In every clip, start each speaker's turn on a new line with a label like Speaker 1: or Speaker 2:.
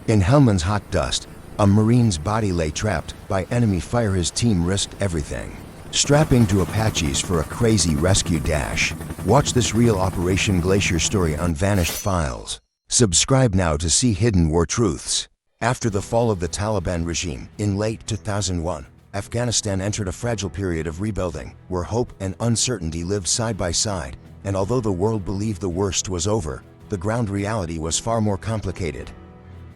Speaker 1: In Helmand's hot dust, a Marine's body lay trapped by enemy fire. His team risked everything, strapping to Apaches for a crazy rescue dash. Watch this real Operation Glacier story on Vanished Files. Subscribe now to see hidden war truths. After the fall of the Taliban regime in late 2001, Afghanistan entered a fragile period of rebuilding, where hope and uncertainty lived side by side. And although the world believed the worst was over, the ground reality was far more complicated.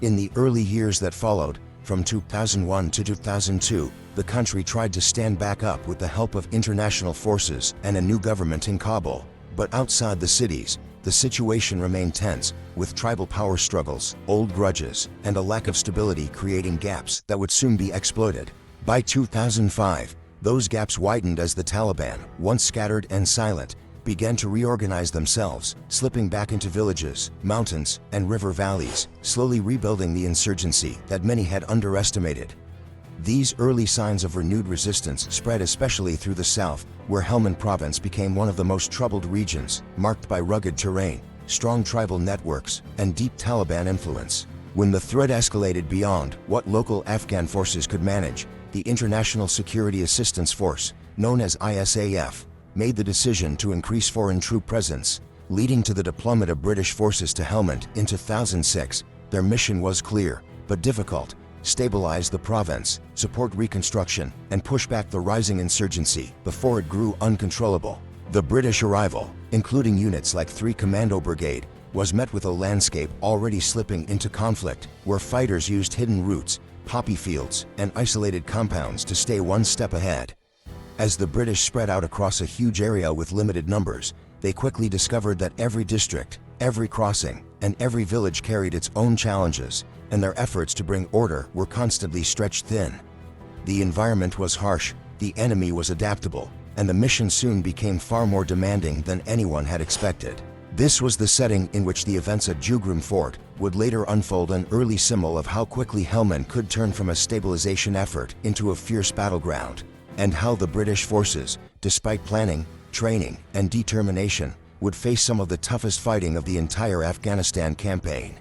Speaker 1: In the early years that followed, from 2001 to 2002, the country tried to stand back up with the help of international forces and a new government in Kabul. But outside the cities, the situation remained tense, with tribal power struggles, old grudges, and a lack of stability creating gaps that would soon be exploited. By 2005, those gaps widened as the Taliban, once scattered and silent, began to reorganize themselves, slipping back into villages, mountains, and river valleys, slowly rebuilding the insurgency that many had underestimated. These early signs of renewed resistance spread especially through the south, where Helmand province became one of the most troubled regions, marked by rugged terrain, strong tribal networks, and deep Taliban influence. When the threat escalated beyond what local Afghan forces could manage, the International Security Assistance Force, known as ISAF, made the decision to increase foreign troop presence, leading to the deployment of British forces to Helmand in 2006. Their mission was clear, but difficult: stabilize the province, support reconstruction, and push back the rising insurgency before it grew uncontrollable. The British arrival, including units like 3 Commando Brigade, was met with a landscape already slipping into conflict, where fighters used hidden routes, poppy fields, and isolated compounds to stay one step ahead. As the British spread out across a huge area with limited numbers, they quickly discovered that every district, every crossing, and every village carried its own challenges, and their efforts to bring order were constantly stretched thin. The environment was harsh, the enemy was adaptable, and the mission soon became far more demanding than anyone had expected. This was the setting in which the events at Jugroom Fort would later unfold, an early symbol of how quickly Helmand could turn from a stabilization effort into a fierce battleground, and how the British forces, despite planning, training, and determination, would face some of the toughest fighting of the entire Afghanistan campaign.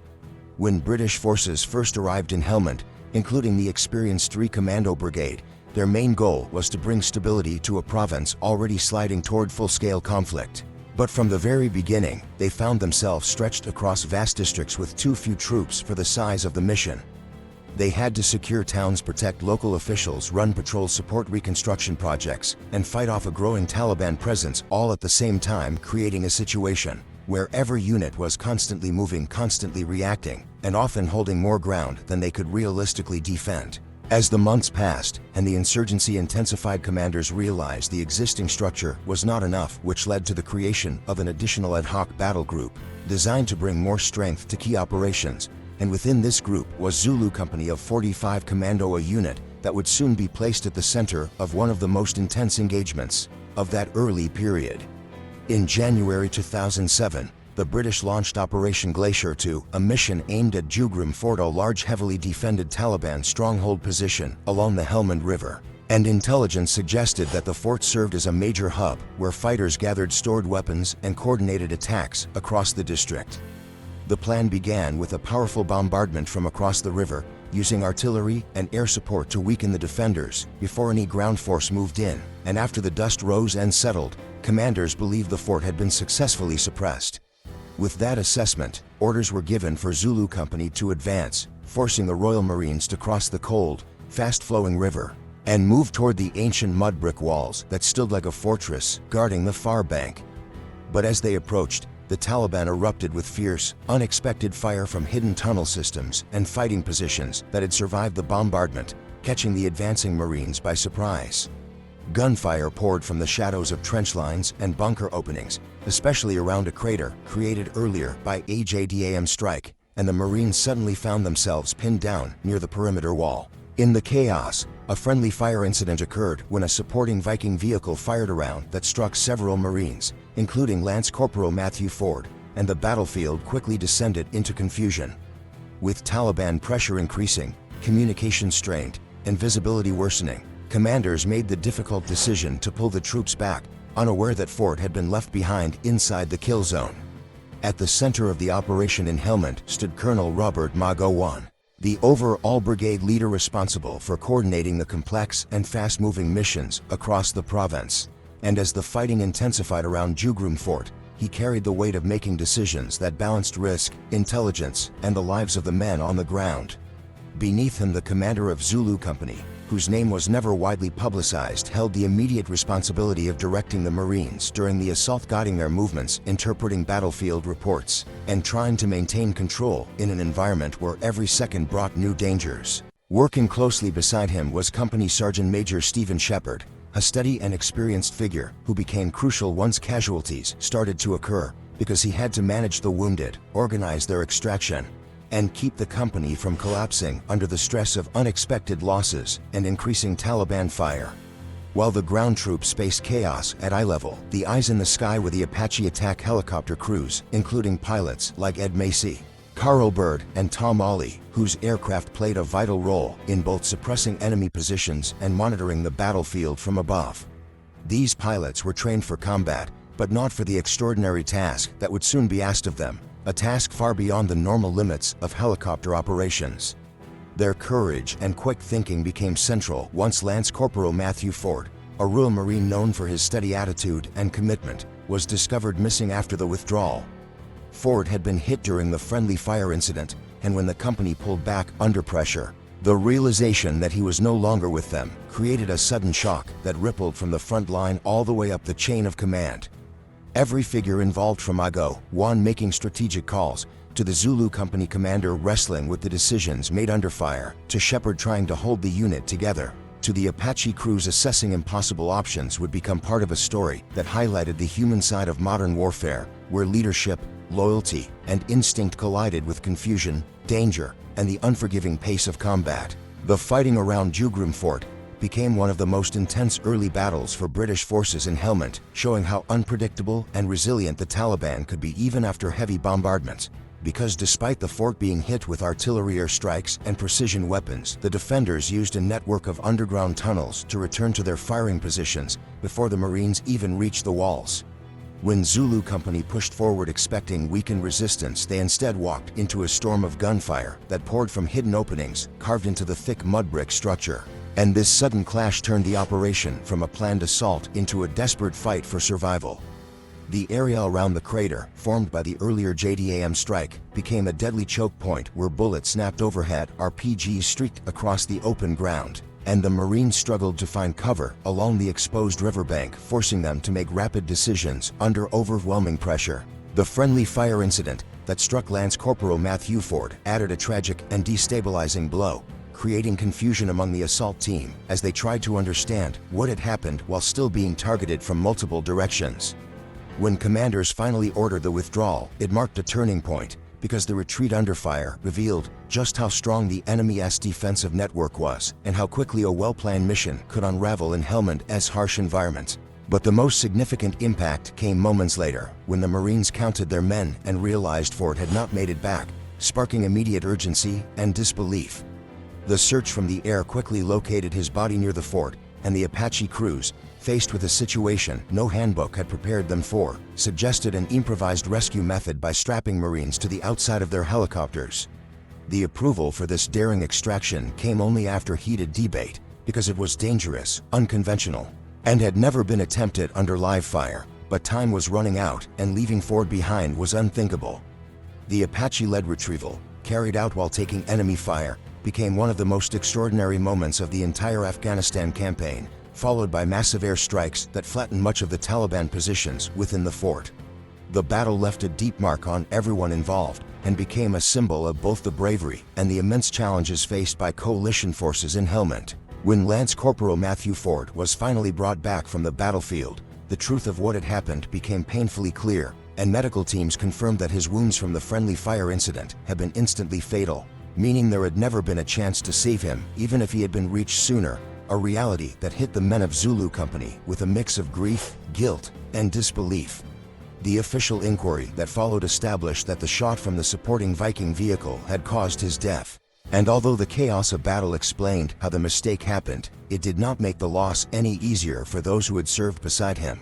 Speaker 1: When British forces first arrived in Helmand, including the experienced 3 Commando Brigade, their main goal was to bring stability to a province already sliding toward full-scale conflict. But from the very beginning, they found themselves stretched across vast districts with too few troops for the size of the mission. They had to secure towns, protect local officials, run patrols, support reconstruction projects, and fight off a growing Taliban presence, all at the same time, creating a situation where every unit was constantly moving, constantly reacting, and often holding more ground than they could realistically defend. As the months passed and the insurgency intensified, commanders realized the existing structure was not enough, which led to the creation of an additional ad hoc battle group designed to bring more strength to key operations. And within this group was Zulu Company of 45 Commando, a unit that would soon be placed at the center of one of the most intense engagements of that early period. In January 2007, the British launched Operation Glacier II, a mission aimed at Jugroom Fort, a large, heavily defended Taliban stronghold position along the Helmand River. And intelligence suggested that the fort served as a major hub where fighters gathered stored weapons and coordinated attacks across the district. The plan began with a powerful bombardment from across the river, using artillery and air support to weaken the defenders before any ground force moved in. And after the dust rose and settled, commanders believed the fort had been successfully suppressed. With that assessment, orders were given for Zulu Company to advance, forcing the Royal Marines to cross the cold, fast-flowing river and move toward the ancient mud brick walls that stood like a fortress guarding the far bank. But as they approached, the Taliban erupted with fierce, unexpected fire from hidden tunnel systems and fighting positions that had survived the bombardment, catching the advancing Marines by surprise. Gunfire poured from the shadows of trench lines and bunker openings, especially around a crater created earlier by a JDAM strike, and the Marines suddenly found themselves pinned down near the perimeter wall. In the chaos, a friendly fire incident occurred when a supporting Viking vehicle fired a round that struck several Marines, including Lance Corporal Matthew Ford, and the battlefield quickly descended into confusion. With Taliban pressure increasing, communication strained, and visibility worsening, commanders made the difficult decision to pull the troops back, unaware that Fort had been left behind inside the kill zone. At the center of the operation in Helmand stood Colonel Robert Magowan, the overall brigade leader responsible for coordinating the complex and fast-moving missions across the province. And as the fighting intensified around Jugroom Fort, he carried the weight of making decisions that balanced risk, intelligence, and the lives of the men on the ground. Beneath him, the commander of Zulu Company, whose name was never widely publicized, held the immediate responsibility of directing the Marines during the assault, guiding their movements, interpreting battlefield reports, and trying to maintain control in an environment where every second brought new dangers. Working closely beside him was Company Sergeant Major Stephen Shepard, a steady and experienced figure who became crucial once casualties started to occur, because he had to manage the wounded, organize their extraction, and keep the company from collapsing under the stress of unexpected losses and increasing Taliban fire. While the ground troops faced chaos at eye level, the eyes in the sky were the Apache attack helicopter crews, including pilots like Ed Macy, Carl Bird, and Tom Ollie, whose aircraft played a vital role in both suppressing enemy positions and monitoring the battlefield from above. These pilots were trained for combat, but not for the extraordinary task that would soon be asked of them, a task far beyond the normal limits of helicopter operations. Their courage and quick thinking became central once Lance Corporal Matthew Ford, a Royal Marine known for his steady attitude and commitment, was discovered missing after the withdrawal. Ford had been hit during the friendly fire incident, and when the company pulled back under pressure, the realization that he was no longer with them created a sudden shock that rippled from the front line all the way up the chain of command. Every figure involved, from Igo One making strategic calls, to the Zulu Company commander wrestling with the decisions made under fire, to Shepard trying to hold the unit together, to the Apache crews assessing impossible options, would become part of a story that highlighted the human side of modern warfare, where leadership, loyalty, and instinct collided with confusion, danger, and the unforgiving pace of combat. The fighting around Jugroom Fort became one of the most intense early battles for British forces in Helmand, showing how unpredictable and resilient the Taliban could be even after heavy bombardments. Because despite the fort being hit with artillery airstrikes and precision weapons, the defenders used a network of underground tunnels to return to their firing positions before the Marines even reached the walls. When Zulu Company pushed forward expecting weakened resistance, they instead walked into a storm of gunfire that poured from hidden openings carved into the thick mud brick structure. And this sudden clash turned the operation from a planned assault into a desperate fight for survival. The area around the crater, formed by the earlier JDAM strike, became a deadly choke point where bullets snapped overhead, RPGs streaked across the open ground, and the Marines struggled to find cover along the exposed riverbank, forcing them to make rapid decisions under overwhelming pressure. The friendly fire incident that struck Lance Corporal Matthew Ford added a tragic and destabilizing blow, creating confusion among the assault team as they tried to understand what had happened while still being targeted from multiple directions. When commanders finally ordered the withdrawal, it marked a turning point, because the retreat under fire revealed just how strong the enemy's defensive network was and how quickly a well-planned mission could unravel in Helmand's harsh environment. But the most significant impact came moments later, when the Marines counted their men and realized Ford had not made it back, sparking immediate urgency and disbelief. The search from the air quickly located his body near the fort, and the Apache crews, faced with a situation no handbook had prepared them for, suggested an improvised rescue method by strapping Marines to the outside of their helicopters. The approval for this daring extraction came only after heated debate, because it was dangerous, unconventional, and had never been attempted under live fire. But time was running out, and leaving Ford behind was unthinkable. The Apache-led retrieval, carried out while taking enemy fire, became one of the most extraordinary moments of the entire Afghanistan campaign, followed by massive airstrikes that flattened much of the Taliban positions within the fort. The battle left a deep mark on everyone involved and became a symbol of both the bravery and the immense challenges faced by coalition forces in Helmand. When Lance Corporal Matthew Ford was finally brought back from the battlefield, the truth of what had happened became painfully clear, and medical teams confirmed that his wounds from the friendly fire incident had been instantly fatal, meaning there had never been a chance to save him, even if he had been reached sooner, a reality that hit the men of Zulu Company with a mix of grief, guilt, and disbelief. The official inquiry that followed established that the shot from the supporting Viking vehicle had caused his death. And although the chaos of battle explained how the mistake happened, it did not make the loss any easier for those who had served beside him.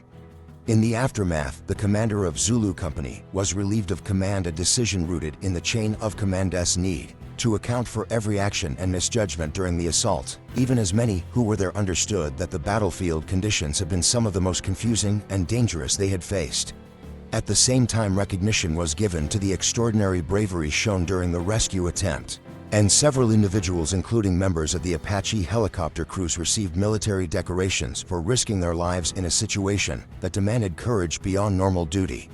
Speaker 1: In the aftermath, the commander of Zulu Company was relieved of command, a decision rooted in the chain of command's need, to account for every action and misjudgment during the assault. Even as many who were there understood that the battlefield conditions had been some of the most confusing and dangerous they had faced. At the same time, recognition was given to the extraordinary bravery shown during the rescue attempt, and several individuals, including members of the Apache helicopter crews, received military decorations for risking their lives in a situation that demanded courage beyond normal duty.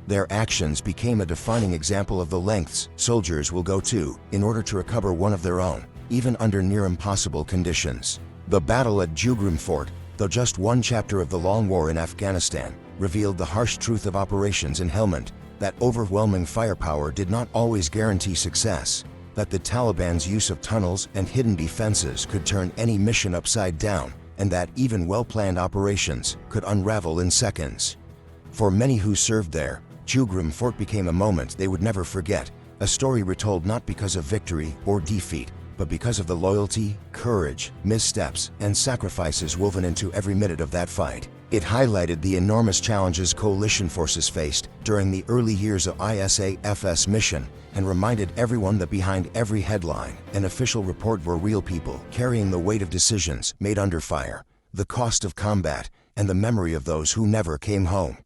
Speaker 1: Their actions became a defining example of the lengths soldiers will go to in order to recover one of their own, even under near impossible conditions. The battle at Jugroom Fort, though just one chapter of the long war in Afghanistan, revealed the harsh truth of operations in Helmand, that overwhelming firepower did not always guarantee success, that the Taliban's use of tunnels and hidden defenses could turn any mission upside down, and that even well-planned operations could unravel in seconds. For many who served there, Jugroom Fort became a moment they would never forget, a story retold not because of victory or defeat, but because of the loyalty, courage, missteps, and sacrifices woven into every minute of that fight. It highlighted the enormous challenges coalition forces faced during the early years of ISAF's mission, and reminded everyone that behind every headline and official report were real people carrying the weight of decisions made under fire, the cost of combat, and the memory of those who never came home.